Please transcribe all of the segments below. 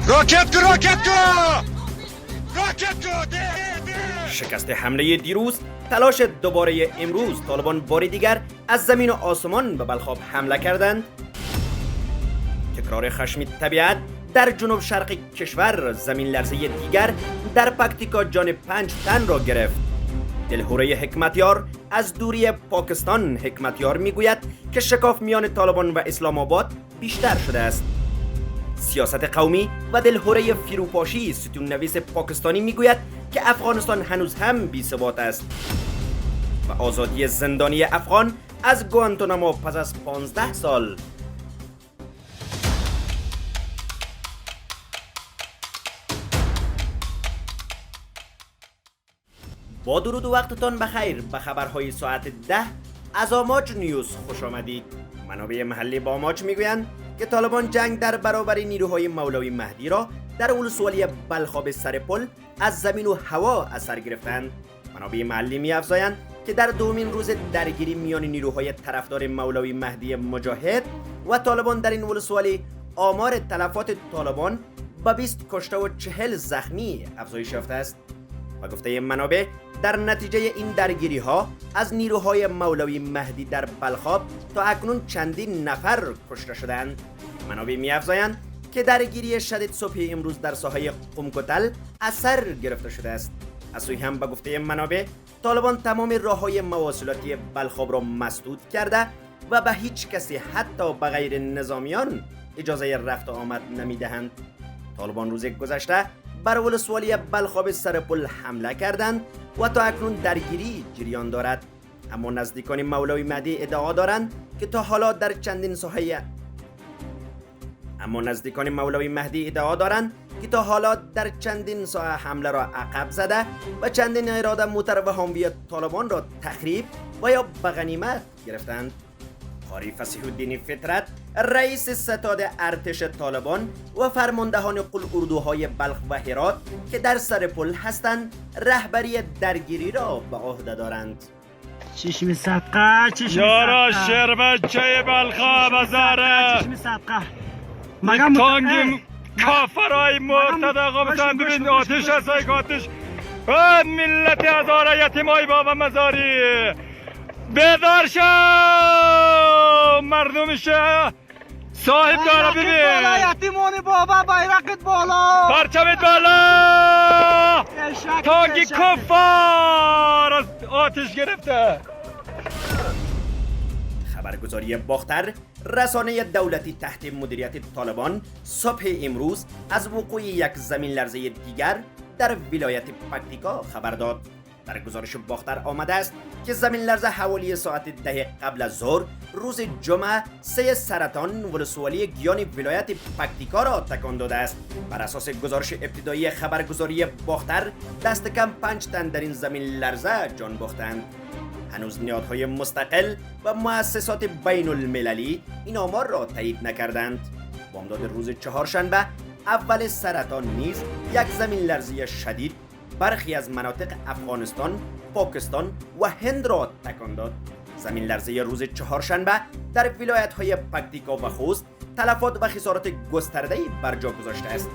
راکت کو شکست حمله دیروز، تلاش دوباره امروز، طالبان بار دیگر از زمین و آسمان به بلخاب حمله کردند. تکرار خشم طبیعت در جنوب شرق کشور، زمین لرزه دیگر در پکتیکا جان 5 تن را گرفت. دلهوره حکمتیار از دوری پاکستان. حکمتیار میگوید که شکاف میان طالبان و اسلام آباد بیشتر شده است. سیاست قومی و دلهوره فروپاشی. ستون نویس پاکستانی میگوید که افغانستان هنوز هم بی ثبات است و آزادی زندانی افغان از گوانتانامو پس از 15 سال. با درود و وقتتان بخیر. به خبرهای ساعت 10 از آماج نیوز خوش آمدید. منابع محلی با آماج میگویند که طالبان جنگ در برابر نیروهای مولوی مهدی را در ولسوالی بلخاب سرپل از زمین و هوا اثر گرفتند. منابع محلی می‌افزایند که در دومین روز درگیری میان نیروهای طرفدار مولوی مهدی مجاهد و طالبان در این ولسوالی آمار تلفات طالبان به 20 کشته و 40 زخمی افزایش یافته است. و گفته منابع در نتیجه این درگیری ها از نیروهای مولوی مهدی در بلخاب تا اکنون چندین نفر کشته شدند. منابع می‌افزایند که درگیری شدید صبح امروز در ساحه قمکتل اثر گرفته شده است. از سوی هم به گفته منابع طالبان تمام راههای مواصلاتی بلخاب را مسدود کرده و به هیچ کسی حتی به غیر نظامیان اجازه رفت و آمد نمیدهند. طالبان روز گذشته بر ولسوالی بلخاب سرپل حمله کردند و تا اکنون درگیری جریان دارد. اما نزدیکان مولوی مهدی ادعا دارند که تا حالا در چندین ساحه حمله را عقب زده و چندین اراده موتر و حامی طالبان را تخریب و یا به غنیمت گرفتند. قاری فصیح الدین فطرت، رئیس ستاد ارتش طالبان و فرماندهان قل اردوهای بلخ و هرات که در سرپل هستند، رهبری درگیری را به عهده دارند. چشم صدقه یارا شربچه بلخا بزاره چشم صدقه مگم تانگیم کافرای مرتد آقا بتن ببین آتش هست آتش ملت هزاره یتیمای بابا مزاری بیدار شو مردمشه صاحب داره ببین یتیمانی بابا بیرقت بالا پرچمت بالا تانگی کفار از آتش گرفته. خبرگزاری باختر، رسانه دولتی تحت مدیریت طالبان، صبح امروز از وقوع یک زمین لرزه دیگر در ولایت پکتیکا خبر داد. در گزارش باختر آمده است که زمین لرزه حوالی ساعت 10 قبل از ظهر روز جمعه 3 سرطان ولسوالی گیان ولایت پکتیکا را تکان داده است. بر اساس گزارش ابتدایی خبرگزاری باختر، دست کم 5 تن در این زمین لرزه جان باختند. هنوز نهادهای مستقل و مؤسسات بین المللی این آمار را تایید نکردند. بامداد روز چهارشنبه اول سرطان نیز یک زمین لرزه شدید برخی از مناطق افغانستان، پاکستان و هند را تکان داد. زمین لرزه روز چهارشنبه در ولایت‌های پکتیکا و خوست تلفات و خسارات گسترده‌ای بر جا گذاشته است.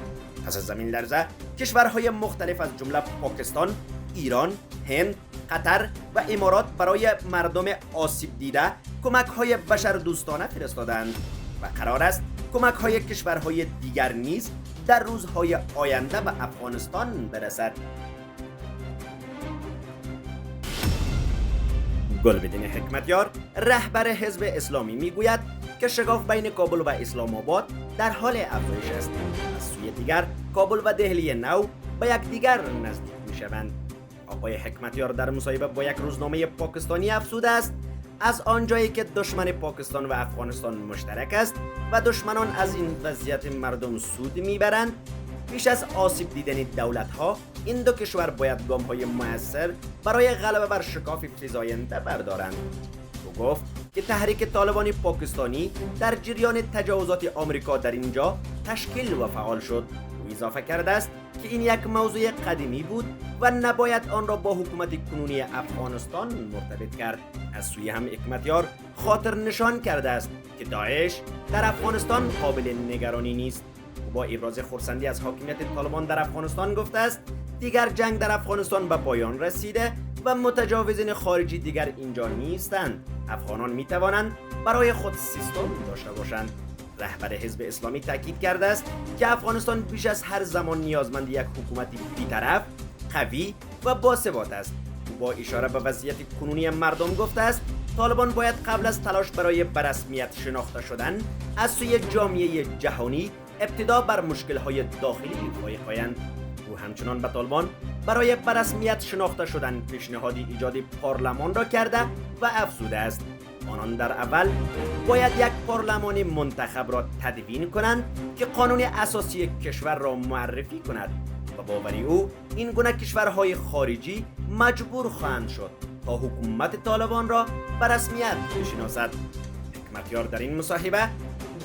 پس از زمین لرزه کشورهای مختلف از جمله پاکستان، ایران، هند، قطر و امارات برای مردم آسیب دیده کمک‌های بشردوستانه فرستادند و قرار است کمک‌های کشورهای دیگر نیز در روزهای آینده به افغانستان برسد. گلبدین حکمتیار، رهبر حزب اسلامی میگوید که شکاف بین کابل و اسلام آباد در حال افزایش است. از سوی دیگر کابل و دهلی نو به یکدیگر نزدیک میشوند. آقای حکمتیار در مصاحبه با یک روزنامه پاکستانی افزوده است از آنجایی که دشمن پاکستان و افغانستان مشترک است و دشمنان از این وضعیت مردم سود میبرند، پیش از آسیب دیدن دولت‌ها این دو کشور باید گام‌های مؤثر برای غلبه بر شکاف فزاینده بردارند. او گفت که تحریک طالبان پاکستانی در جریان تجاوزات آمریکا در اینجا تشکیل و فعال شد. او اضافه کرده است که این یک موضوع قدیمی بود و نباید آن را با حکومت کنونی افغانستان مرتبط کرد. از سوی هم حکمتیار خاطر نشان کرده است که داعش در افغانستان قابل نگرانی نیست. با ابراز خرسندی از حاکمیت طالبان در افغانستان گفته است دیگر جنگ در افغانستان به پایان رسیده و متجاوزین خارجی دیگر اینجا نیستند. افغانان می توانند برای خود سیستم داشته باشند. رهبر حزب اسلامی تاکید کرده است که افغانستان بیش از هر زمان نیازمند یک حکومت بی‌طرف، قوی و باثبات است. با اشاره به وضعیت کنونی مردم گفته است طالبان باید قبل از تلاش برای به رسمیت شناخته شدن از سوی جامعه جهانی ابتدا بر مشکل‌های داخلی وقایع کنند. او همچنان به طالبان برای به رسمیت شناخته شدن پیشنهاد ایجاد پارلمان را کرده و افزوده است آنان در اول باید یک پارلمان منتخب را تدوین کنند که قانون اساسی کشور را معرفی کند و باوری او این گونه کشورهای خارجی مجبور خواهند شد تا حکومت طالبان را به رسمیت بشناسد. حکمتیار در این مصاحبه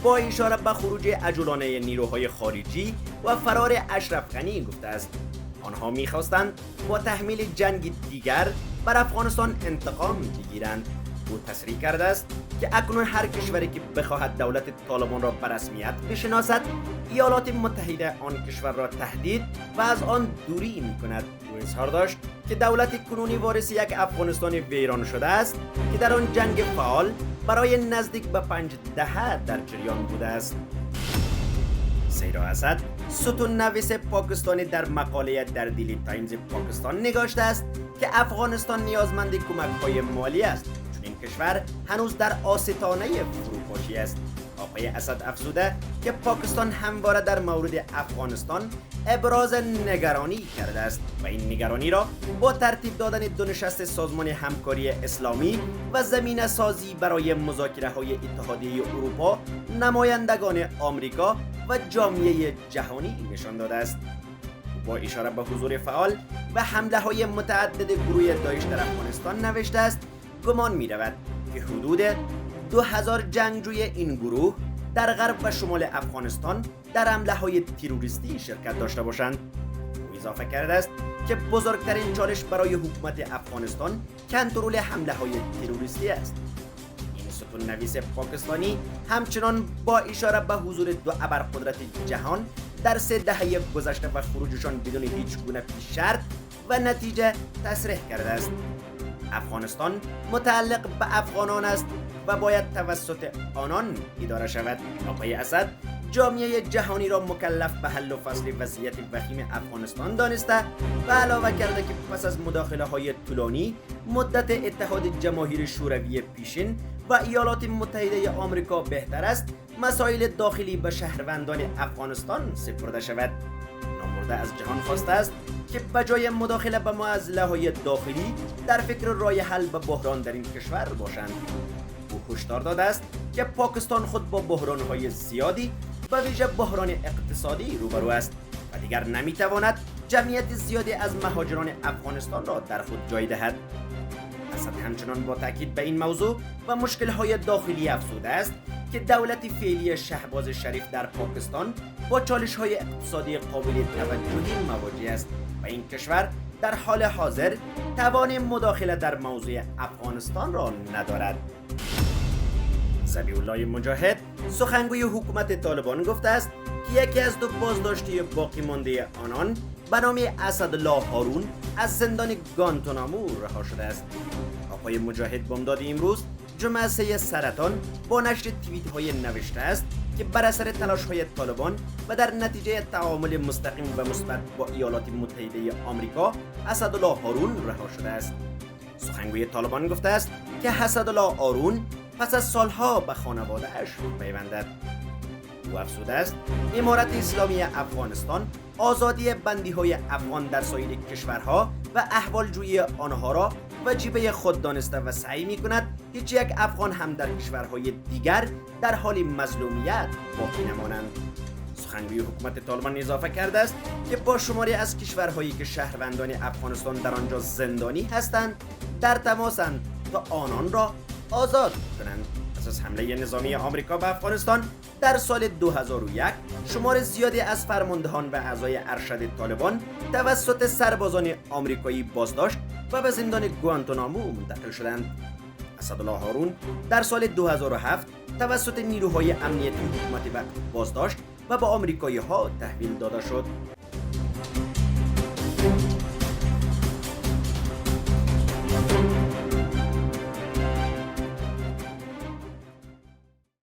با اشاره به خروج عجولانه نیروهای خارجی و فرار اشرف غنی گفته است آنها می‌خواستند با تحمیل جنگ دیگر بر افغانستان انتقام بگیرند. او تصریح کرده است که اکنون هر کشوری که بخواهد دولت طالبان را به رسمیت بشناسد ایالات متحده آن کشور را تهدید و از آن دوری می‌کند. او اظهار داشت که دولت کنونی وارث یک افغانستان ویران شده است که در آن جنگ فعال برای نزدیک به 5 دهه در جریان بوده است. سیرا اسد ستون نویس پاکستانی در مقاله در دیلی تایمز پاکستان نگاشته است که افغانستان نیازمند کمک‌های مالی است چون این کشور هنوز در آستانه فروپاشی است. آقای اسد افزوده که پاکستان همواره در مورد افغانستان ابراز نگرانی کرده است و این نگرانی را با ترتیب دادن دو نشست سازمان همکاری اسلامی و زمینه سازی برای مذاکره های اتحادیه اروپا، نمایندگان آمریکا و جامعه جهانی نشان داده است. با اشاره به حضور فعال و حمله های متعدد گروه داعش در افغانستان نوشته است گمان می رود که حدود 2000 جنگجوی این گروه در غرب و شمال افغانستان در حمله های تروریستی شرکت داشته باشند. او اضافه کرده است که بزرگترین چالش برای حکومت افغانستان کنترل حمله های تروریستی است. این ستون نویس پاکستانی همچنان با اشاره به حضور دو ابرقدرت جهان در 3 دهه گذشته و خروجشان بدون هیچ گونه پیش شرط و نتیجه تصریح کرده است افغانستان متعلق به افغانان است و باید توسط آنان اداره شود. آقای اسد جامعه جهانی را مکلف به حل و فصل وضعیت وخیم افغانستان دانسته و علاوه کرده که پس از مداخله های طولانی مدت اتحاد جماهیر شوروی پیشین و ایالات متحده آمریکا بهتر است مسائل داخلی به شهروندان افغانستان سپرده شود. نامورده از جهان خواسته است که بجای مداخله به معضله های داخلی در فکر راه حل به بحران در این کشور باشند. او هشدار داده است که پاکستان خود با بحران‌های زیادی به ویژه بحران اقتصادی روبرو است و دیگر نمیتواند جمعیت زیادی از مهاجران افغانستان را در خود جای دهد. اسد همچنان با تاکید به این موضوع و مشکل‌های داخلی افزوده است که دولت فعلی شهباز شریف در پاکستان با چالش‌های اقتصادی قابل توجهی مواجه است و این کشور در حال حاضر توان مداخله در موضوع افغانستان را ندارد. ذبیح الله مجاهد سخنگوی حکومت طالبان گفته است که یکی از دو بازداشتی باقی مانده آنان به نام اسدالله هارون از زندان گانتانامو رها شده است. آقای مجاهد بامداد امروز جمعه 3 سرطان با نشر توییت های نوشته است که بر اثر تلاش های طالبان و در نتیجه تعامل مستقیم و مثبت با ایالات متحده آمریکا اسدالله هارون رها شده است. سخنگوی طالبان گفته است که اسدالله هارون پس از سالها به خانواده‌اش پیوندد. او افزوده است امارت اسلامی افغانستان آزادی بندی‌های افغان در سایر کشورها و احوالجویی آنها را وجیبه خود دانسته و سعی می‌کند هیچ یک افغان هم در کشورهای دیگر در حال مظلومیت باقی نمانند. سخنگوی حکومت طالبان اضافه کرده است که با شماری از کشورهایی که شهروندان افغانستان در آنجا زندانی هستند در تماسند تا آنان را آزاد کنند. پس از حمله نظامی آمریکا به افغانستان در سال 2001 شمار زیادی از فرماندهان و اعضای ارشد طالبان توسط سربازان آمریکایی بازداشت و به زندان گوانتانامو منتقل شدند. اسدالله هارون در سال 2007 توسط نیروهای امنیتی حکومت وقت بازداشت و به آمریکایی ها تحویل داده شد.